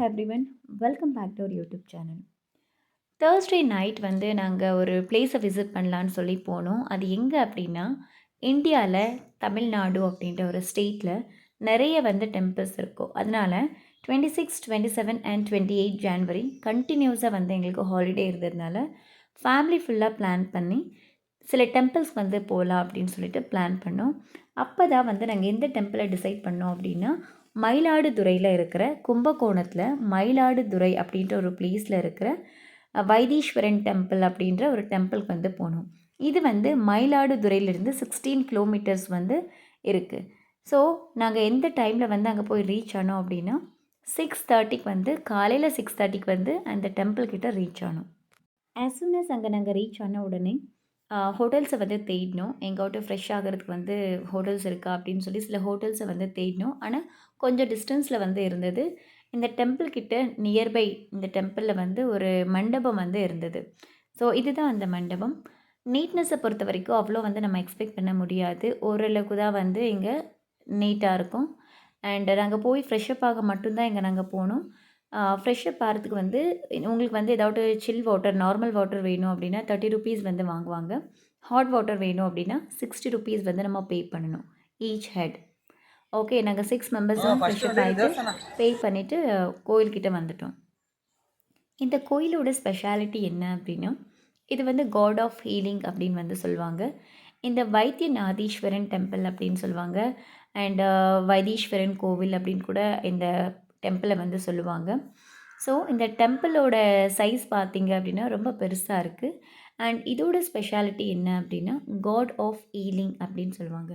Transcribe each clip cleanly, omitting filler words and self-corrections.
Everyone, welcome back to our YouTube channel. Thursday night வந்து நாங்கள் ஒரு பிளேஸை விசிட் பண்ணலான்னு சொல்லி போனோம். அது எங்கே அப்படின்னா, இந்தியாவில் தமிழ்நாடு அப்படின்ற ஒரு ஸ்டேட்டில் நிறைய வந்து டெம்பிள்ஸ் இருக்கும். அதனால் 26, 27 அண்ட் 28 ஜான்வரி கண்டினியூஸாக வந்து எங்களுக்கு ஹாலிடே இருந்ததுனால ஃபேமிலி ஃபுல்லாக பிளான் பண்ணி சில டெம்பிள்ஸ் வந்து போகலாம் அப்படின்னு சொல்லிட்டு பிளான் பண்ணோம். அப்போ தான் வந்து நாங்கள் எந்த டெம்பிளை டிசைட் பண்ணோம் அப்படின்னா, மயிலாடுதுறையில் இருக்கிற கும்பகோணத்தில் மயிலாடுதுறை அப்படின்ற ஒரு பிளேஸில் இருக்கிற வைத்தீஸ்வரன் டெம்பிள் அப்படின்ற ஒரு டெம்பிளுக்கு வந்து போனோம். இது வந்து மயிலாடுதுறையிலிருந்து 16 கிலோமீட்டர்ஸ் வந்து இருக்குது. ஸோ நாங்கள் எந்த டைமில் வந்து அங்கே போய் ரீச் ஆனோம் அப்படின்னா, 6:30க்கு வந்து காலையில் 6:30க்கு வந்து அந்த டெம்பிள் கிட்ட ரீச் ஆனோம். ஆஸ் சூன் அஸ் அங்கே நாங்கள் ரீச் ஆன உடனே ஹோட்டல்ஸை வந்து தேடினோம். எங்கேயாட்டும் ஃப்ரெஷ் ஆகிறதுக்கு வந்து ஹோட்டல்ஸ் இருக்கா அப்படின்னு சொல்லி சில ஹோட்டல்ஸை வந்து தேடினோம். ஆனால் கொஞ்சம் டிஸ்டன்ஸில் வந்து இருந்தது. இந்த டெம்பிள் கிட்ட நியர்பை இந்த டெம்பிளில் வந்து ஒரு மண்டபம் வந்து இருந்தது. ஸோ இதுதான் அந்த மண்டபம். நீட்னஸை பொறுத்த வரைக்கும் அவ்வளோ வந்து நம்ம எக்ஸ்பெக்ட் பண்ண முடியாது. ஓரளவுக்கு தான் வந்து இங்கே நீட்டாக இருக்கும். அண்ட் நாங்கள் போய் ஃப்ரெஷ்அப் ஆக மட்டும்தான் இங்கே நாங்கள் போனோம். ஃப்ரெஷ்அப் ஆகிறதுக்கு வந்து உங்களுக்கு வந்து ஏதாவது சில் வாட்டர், நார்மல் வாட்டர் வேணும் அப்படின்னா 30 ருபீஸ் வந்து வாங்குவாங்க. ஹாட் வாட்டர் வேணும் அப்படின்னா 60 ருபீஸ் வந்து நம்ம பே பண்ணணும் ஈச் ஹெட். ஓகே, நாங்கள் 6 மெம்பர்ஸும் ஃப்ரெஷ்அப் ஆகிட்டு பே பண்ணிவிட்டு கோயில்கிட்ட வந்துட்டோம். இந்த கோயிலோட ஸ்பெஷாலிட்டி என்ன அப்படின்னா, இது வந்து காட் ஆஃப் ஹீலிங் அப்படின்னு வந்து சொல்லுவாங்க. இந்த வைத்தியநாதீஸ்வரன் டெம்பிள் அப்படின்னு சொல்லுவாங்க. அண்ட் வைத்தீஸ்வரன் கோவில் அப்படின்னு கூட இந்த டெம்பிளை வந்து சொல்லுவாங்க. ஸோ இந்த டெம்பிளோட சைஸ் பார்த்தீங்க அப்படின்னா ரொம்ப பெருசாக இருக்குது. அண்ட் இதோட ஸ்பெஷாலிட்டி என்ன அப்படின்னா, காட் ஆஃப் ஹீலிங் அப்படின்னு சொல்லுவாங்க.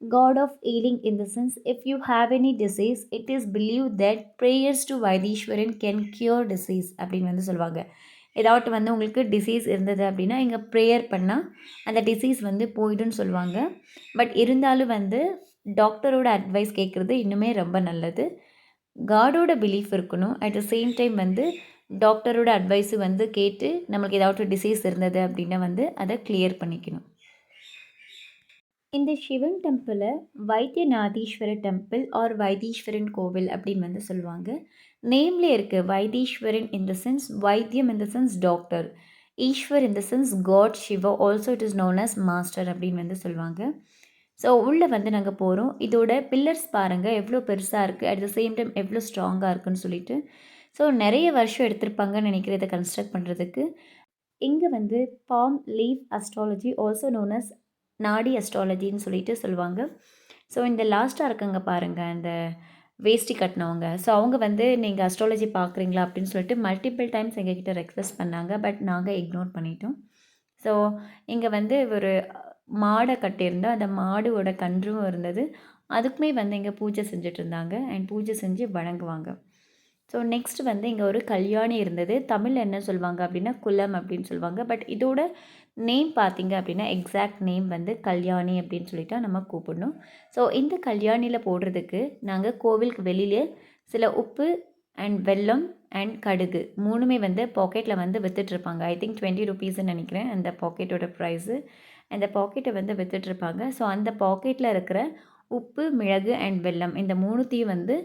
God of healing in the sense, if you have any disease, it is believe that prayers to Vaitheeswaran can cure disease அப்படின்னு வந்து சொல்லுவாங்க. ஏதாவது வந்து உங்களுக்கு டிசீஸ் இருந்தது அப்படின்னா இங்கே ப்ரேயர் பண்ணால் அந்த டிசீஸ் வந்து போய்டுன்னு சொல்லுவாங்க. பட் இருந்தாலும் வந்து டாக்டரோட அட்வைஸ் கேட்குறது இன்னுமே ரொம்ப நல்லது. காடோட பிலீஃப் இருக்கணும். அட் த சேம் டைம் வந்து டாக்டரோட அட்வைஸு வந்து கேட்டு நம்மளுக்கு ஏதாவது டிசீஸ் இருந்தது அப்படின்னா வந்து அதை கிளியர் பண்ணிக்கணும். இந்த சிவன் டெம்பிளை வைத்தியநாதீஸ்வர டெம்பிள் ஆர் வைத்தீஸ்வரன் கோவில் அப்படின்னு வந்து சொல்லுவாங்க. நேம்லே இருக்குது வைத்தீஸ்வரன் இன் த சென்ஸ் வைத்தியம் in the sense doctor, Eswar in the sense god, Shiva also it is known as master அப்படின்னு வந்து சொல்லுவாங்க. ஸோ உள்ளே வந்து நாங்கள் போகிறோம். இதோட பில்லர்ஸ் பாருங்கள் எவ்வளோ பெருசாக இருக்குது, அட் த சேம் டைம் எவ்வளோ ஸ்ட்ராங்காக இருக்குன்னு சொல்லிட்டு. ஸோ நிறைய வருஷம் எடுத்திருப்பாங்கன்னு நினைக்கிறேன் இதை கன்ஸ்ட்ரக்ட் பண்ணுறதுக்கு. இங்கே வந்து palm leaf astrology also known as Nadi அஸ்ட்ராலஜின்னு சொல்லிட்டு சொல்லுவாங்க. ஸோ இந்த லாஸ்ட்டாக இருக்கங்க பாருங்கள் அந்த வேஷ்டி கட்டினவங்க. ஸோ அவங்க வந்து நீங்கள் அஸ்ட்ராலஜி பார்க்குறீங்களா அப்படின்னு சொல்லிட்டு மல்டிபிள் டைம்ஸ் எங்ககிட்ட ரெக்வெஸ்ட் பண்ணாங்க. பட் நாங்கள் இக்னோர் பண்ணிட்டோம். ஸோ இங்கே வந்து ஒரு மாடை கட்டியிருந்தோம். அந்த மாடோட கன்றும் இருந்தது. அதுக்குமே வந்து இங்கே பூஜை செஞ்சுட்டு இருந்தாங்க. அண்ட் பூஜை செஞ்சு வணங்குவாங்க. ஸோ நெக்ஸ்ட் வந்து இங்கே ஒரு கல்யாணி இருந்தது. தமிழில் என்ன சொல்லுவாங்க அப்படின்னா குலம் அப்படின்னு சொல்லுவாங்க. பட் இதோட நேம் பார்த்தீங்க அப்படின்னா எக்ஸாக்ட் நேம் வந்து கல்யாணி அப்படின்னு சொல்லிட்டு நம்ம கூப்பிடணும். ஸோ இந்த கல்யாணியில் போடுறதுக்கு நாங்கள் கோவிலுக்கு வெளியிலே சில உப்பு அண்ட் வெல்லம் அண்ட் கடுகு மூணுமே வந்து பாக்கெட்டில் வந்து விற்றுட்ருப்பாங்க. ஐ திங்க் 20 ருபீஸ்ன்னு நினைக்கிறேன் அந்த பாக்கெட்டோட ப்ரைஸு. அந்த பாக்கெட்டை வந்து விற்றுட்ருப்பாங்க. ஸோ அந்த பாக்கெட்டில் இருக்கிற உப்பு, மிளகு அண்ட் வெல்லம் இந்த மூணுத்தையும் வந்து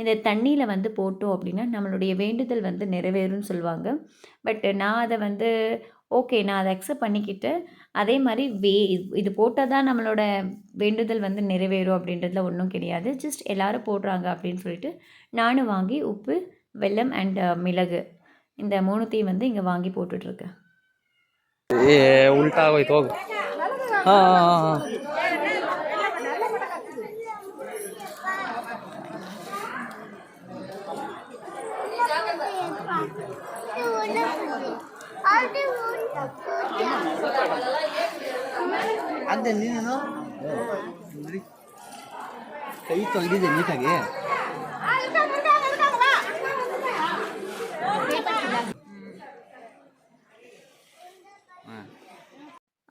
இந்த தண்ணியில் வந்து போட்டோம் அப்படின்னா நம்மளுடைய வேண்டுதல் வந்து நிறைவேறும்னு சொல்லுவாங்க. பட் நான் அதை வந்து ஓகே, நான் அதை அக்செப்ட் பண்ணிக்கிட்டு அதே மாதிரி இது போட்டால் தான் நம்மளோட வேண்டுதல் வந்து நிறைவேறும் அப்படின்றதுல ஒன்றும் கிடையாது. ஜஸ்ட் எல்லோரும் போடுறாங்க அப்படின்னு சொல்லிட்டு நானும் வாங்கி உப்பு, வெல்லம் அண்ட் மிளகு இந்த மூணுத்தையும் வந்து இங்கே வாங்கி போட்டுட்ருக்கேன். उल्टा होय तो हाँ हाँ ಅದೇ ನೀನು ಕೈ ತೊಳೆದಿದೆ ನೀಟಾಗಿ.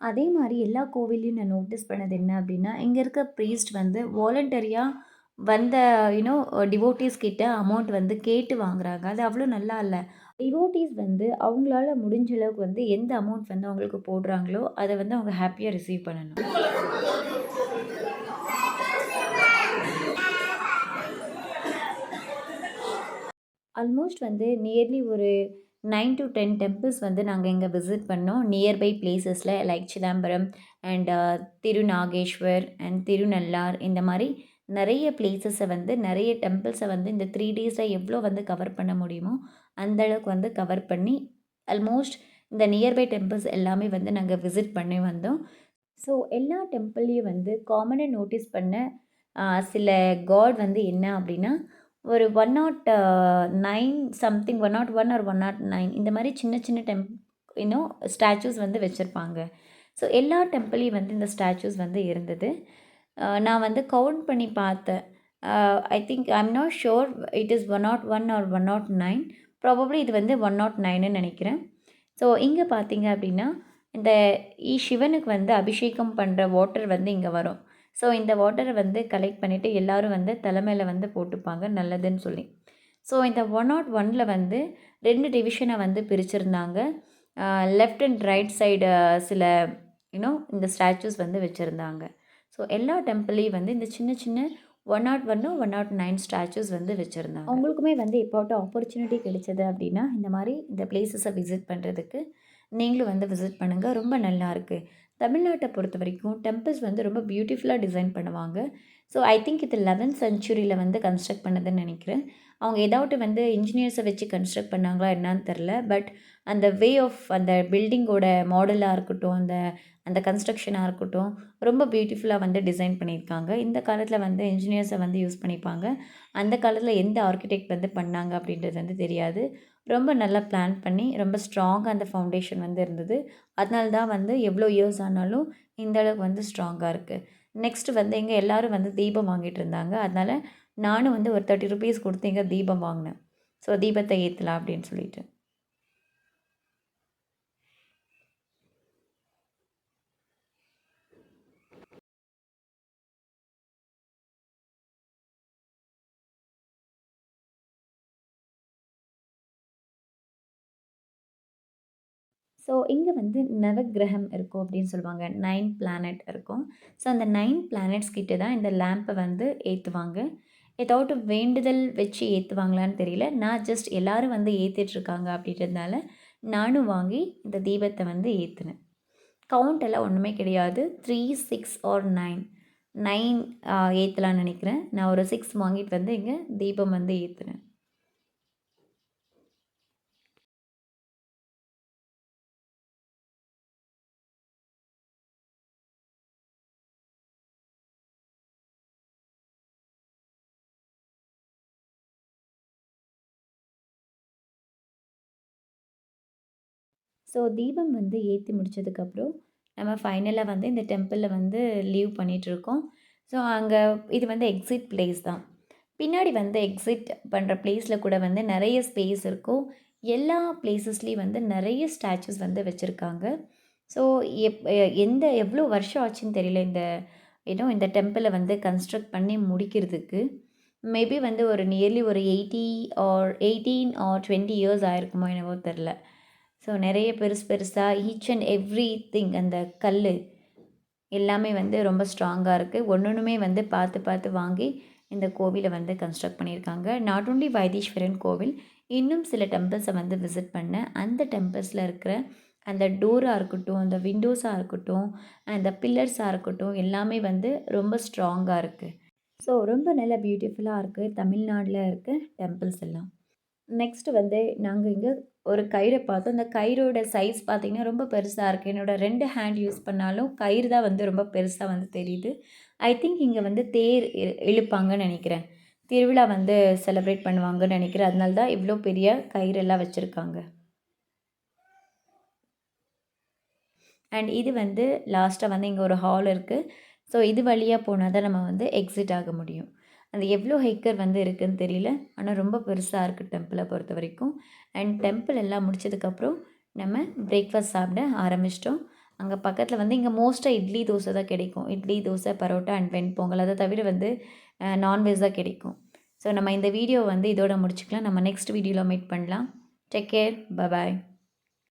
அதே மாதிரி எல்லா கோவில்லையும் நான் நோட்டீஸ் பண்ணது என்ன அப்படின்னா, இங்கே இருக்க ப்ரீஸ்ட் வந்து வாலண்டரியாக வந்த டிவோட்டீஸ் கிட்ட அமௌண்ட் வந்து கேட்டு வாங்குறாங்க. அது அவ்வளோ நல்லா இல்லை. டிவோட்டீஸ் வந்து அவங்களால முடிஞ்ச அளவுக்கு வந்து எந்த அமௌண்ட் வந்து அவங்களுக்கு போடுறாங்களோ அதை வந்து அவங்க ஹாப்பியாக ரிசீவ் பண்ணணும். ஆல்மோஸ்ட் வந்து நியர்லி ஒரு 9 to 10 டெம்பிள்ஸ் வந்து நாங்கள் இங்கே விசிட் பண்ணோம் நியர்பை பிளேசஸில் like Chidambaram and Thirunageswar and Thirunallar இந்த மாதிரி நிறைய பிளேசஸை வந்து நிறைய டெம்பிள்ஸை வந்து இந்த 3 டேஸில் எவ்வளோ வந்து கவர் பண்ண முடியுமோ அந்த அளவுக்கு வந்து கவர் பண்ணி ஆல்மோஸ்ட் இந்த நியர்பை டெம்பிள்ஸ் எல்லாமே வந்து நாங்கள் விசிட் பண்ணி வந்தோம். ஸோ எல்லா டெம்பிள்லேயும் வந்து காமனாக நோட்டீஸ் பண்ண சில காட் வந்து என்ன அப்படின்னா ஒரு 109 சம்திங் 101 ஆர் 109 இந்த மாதிரி சின்ன சின்ன இன்னும் ஸ்டாச்சூஸ் வந்து வச்சுருப்பாங்க. ஸோ எல்லா டெம்பிளையும் வந்து இந்த ஸ்டாச்சூஸ் வந்து இருந்தது. நான் வந்து கவுண்ட் பண்ணி பார்த்தேன். I think I am not sure it is 101 or 109 probably இது வந்து 109ன்னு நினைக்கிறேன். ஸோ இங்கே பார்த்தீங்க அப்படின்னா இந்த சிவனுக்கு வந்து அபிஷேகம் பண்ணுற வாட்டர் வந்து இங்கே வரும். ஸோ இந்த வாட்டரை வந்து கலெக்ட் பண்ணிவிட்டு எல்லோரும் வந்து தலைமையில் வந்து போட்டுப்பாங்க நல்லதுன்னு சொல்லி. ஸோ இந்த 101ல் வந்து 2 டிவிஷனை வந்து பிரிச்சுருந்தாங்க. லெஃப்ட் அண்ட் ரைட் சைடு சில இந்த ஸ்டாச்சூஸ் வந்து வச்சுருந்தாங்க. ஸோ எல்லா டெம்பிளையும் வந்து இந்த சின்ன சின்ன 101 109 ஸ்டாச்சூஸ் வந்து வச்சுருந்தாங்க. அவங்களுக்குமே வந்து எப்போட்டு ஆப்பர்ச்சுனிட்டி கிடைச்சது அப்படின்னா இந்த மாதிரி இந்த பிளேசஸை விசிட் பண்ணுறதுக்கு நீங்களும் வந்து விசிட் பண்ணுங்கள். ரொம்ப நல்லாயிருக்கு. தமிழ்நாட்டை பொறுத்த வரைக்கும் டெம்பிள்ஸ் வந்து ரொம்ப பியூட்டிஃபுல்லாக டிசைன் பண்ணுவாங்க. ஸோ ஐ திங்க் இது 11th சென்ச்சுரியில் வந்து கன்ஸ்ட்ரக்ட் பண்ணதுன்னு நினைக்கிறேன். அவங்க ஏதாவது வந்து இன்ஜினியர்ஸை வச்சு கன்ஸ்ட்ரக்ட் பண்ணாங்களா என்னான்னு தெரில. பட் அந்த வே ஆஃப் அந்த பில்டிங்கோட மாடலாக இருக்கட்டும், அந்த அந்த கன்ஸ்ட்ரக்ஷனாக இருக்கட்டும் ரொம்ப பியூட்டிஃபுல்லாக வந்து டிசைன் பண்ணியிருக்காங்க. இந்த காலத்தில் வந்து இன்ஜினியர்ஸை வந்து யூஸ் பண்ணிப்பாங்க. அந்த காலத்தில் எந்த ஆர்கிடெக்ட் வந்து பண்ணாங்க அப்படின்றது வந்து தெரியாது. ரொம்ப நல்லா பிளான் பண்ணி ரொம்ப ஸ்ட்ராங்காக அந்த ஃபவுண்டேஷன் வந்து இருந்தது. அதனால தான் வந்து எவ்வளோ இயர்ஸ் ஆனாலும் இந்த அளவுக்கு வந்து ஸ்ட்ராங்காக இருக்குது. நெக்ஸ்ட்டு வந்து இங்கே எல்லோரும் வந்து தீபம் வாங்கிட்டு இருந்தாங்க. அதனால் நானும் வந்து ஒரு 30 ருபீஸ் கொடுத்து இங்கே தீபம் வாங்கினேன். ஸோ தீபத்தை ஏற்றலாம் அப்படின்னு சொல்லிட்டு. ஸோ இங்கே வந்து நவக்கிரகம் இருக்கும் அப்படின்னு சொல்லுவாங்க. 9 பிளானட் இருக்கும். ஸோ அந்த 9 பிளானட்ஸ் கிட்ட தான் இந்த லேம்பை வந்து ஏற்றுவாங்க. ஏதாவது வேண்டுதல் வச்சு ஏற்றுவாங்களான்னு தெரியல. நான் ஜஸ்ட் எல்லோரும் வந்து ஏற்றிட்டுருக்காங்க அப்படின்றதுனால நானும் வாங்கி இந்த தீபத்தை வந்து ஏற்றுனேன். கவுண்ட் எல்லாம் ஒன்றுமே கிடையாது. 3, 6 ஆர் 9 ஏற்றலான்னு நினைக்கிறேன். நான் ஒரு 6 வாங்கிட்டு வந்து இங்கே தீபம் வந்து ஏற்றுனேன். ஸோ தீபம் வந்து ஏற்றி முடித்ததுக்கப்புறம் நம்ம ஃபைனலாக வந்து இந்த டெம்பிளில் வந்து லீவ் பண்ணிகிட்ருக்கோம். ஸோ அங்கே இது வந்து எக்ஸிட் பிளேஸ் தான். பின்னாடி வந்து எக்ஸிட் பண்ணுற பிளேஸில் கூட வந்து நிறைய ஸ்பேஸ் இருக்கும். எல்லா பிளேசஸ்லேயும் வந்து நிறைய ஸ்டாச்சூஸ் வந்து வச்சுருக்காங்க. ஸோ எவ்வளோ வருஷம் ஆச்சுன்னு தெரியல இந்த டெம்பிளை வந்து கன்ஸ்ட்ரக்ட் பண்ணி முடிக்கிறதுக்கு. மேபி வந்து ஒரு நியர்லி ஒரு 18 ஆர் 20 இயர்ஸ் ஆயிருக்குமோ என்னவோ தெரில. ஸோ நிறைய பெருசு பெருசாக ஈச் அண்ட் எவ்ரி திங் அந்த கல் எல்லாமே வந்து ரொம்ப ஸ்ட்ராங்காக இருக்குது. ஒன்றுமே வந்து பார்த்து பார்த்து வாங்கி இந்த கோவிலை வந்து கன்ஸ்ட்ரக்ட் பண்ணியிருக்காங்க. நாட் ஓன்லி வைத்தீஸ்வரன் கோவில், இன்னும் சில டெம்பிள்ஸை வந்து விசிட் பண்ணேன். அந்த டெம்பிள்ஸில் இருக்கிற அந்த டோராக இருக்கட்டும், அந்த விண்டோஸாக இருக்கட்டும், அந்த பில்லர்ஸாக இருக்கட்டும் எல்லாமே வந்து ரொம்ப ஸ்ட்ராங்காக இருக்குது. ஸோ ரொம்ப நல்ல பியூட்டிஃபுல்லாக இருக்குது தமிழ்நாட்டில் இருக்க டெம்பிள்ஸ் எல்லாம். நெக்ஸ்ட்டு வந்து நாங்கள் இங்கே ஒரு கயிறை பார்த்தோம். அந்த கயிறோட சைஸ் பார்த்திங்கன்னா ரொம்ப பெருசாக இருக்குது. என்னோடய 2 ஹேண்ட் யூஸ் பண்ணாலும் கயிறு தான் வந்து ரொம்ப பெருசாக வந்து தெரியுது. ஐ திங்க் இங்கே வந்து தேர் இழுப்பாங்கன்னு நினைக்கிறேன். திருவிழா வந்து செலிப்ரேட் பண்ணுவாங்கன்னு நினைக்கிறேன். அதனால தான் இவ்வளோ பெரிய கயிறெல்லாம் வச்சுருக்காங்க. அண்ட் இது வந்து லாஸ்ட்டாக வந்து இங்கே ஒரு ஹால் இருக்குது. ஸோ இது வழியாக போனால் தான் நம்ம வந்து எக்ஸிட் ஆக முடியும். அது எவ்வளோ ஹெக்கர் வந்து இருக்குதுன்னு தெரியல. ஆனால் ரொம்ப பெருசாக இருக்குது டெம்பிளை பொறுத்த வரைக்கும். அண்ட் டெம்பிள் எல்லாம் முடிச்சதுக்கப்புறம் நம்ம பிரேக்ஃபாஸ்ட் சாப்பிட ஆரம்பிச்சிட்டோம். அங்கே பக்கத்தில் வந்து இங்கே மோஸ்ட்டாக இட்லி தோசை தான் கிடைக்கும். இட்லி தோசை பரோட்டா அண்ட் வெண்பொங்கல் அதை தவிர வந்து நான்வெஜ் தான் கிடைக்கும். ஸோ நம்ம இந்த வீடியோ வந்து இதோட முடிச்சுக்கலாம். நம்ம நெக்ஸ்ட் வீடியோவில் மீட் பண்ணலாம். Take care. பாய்.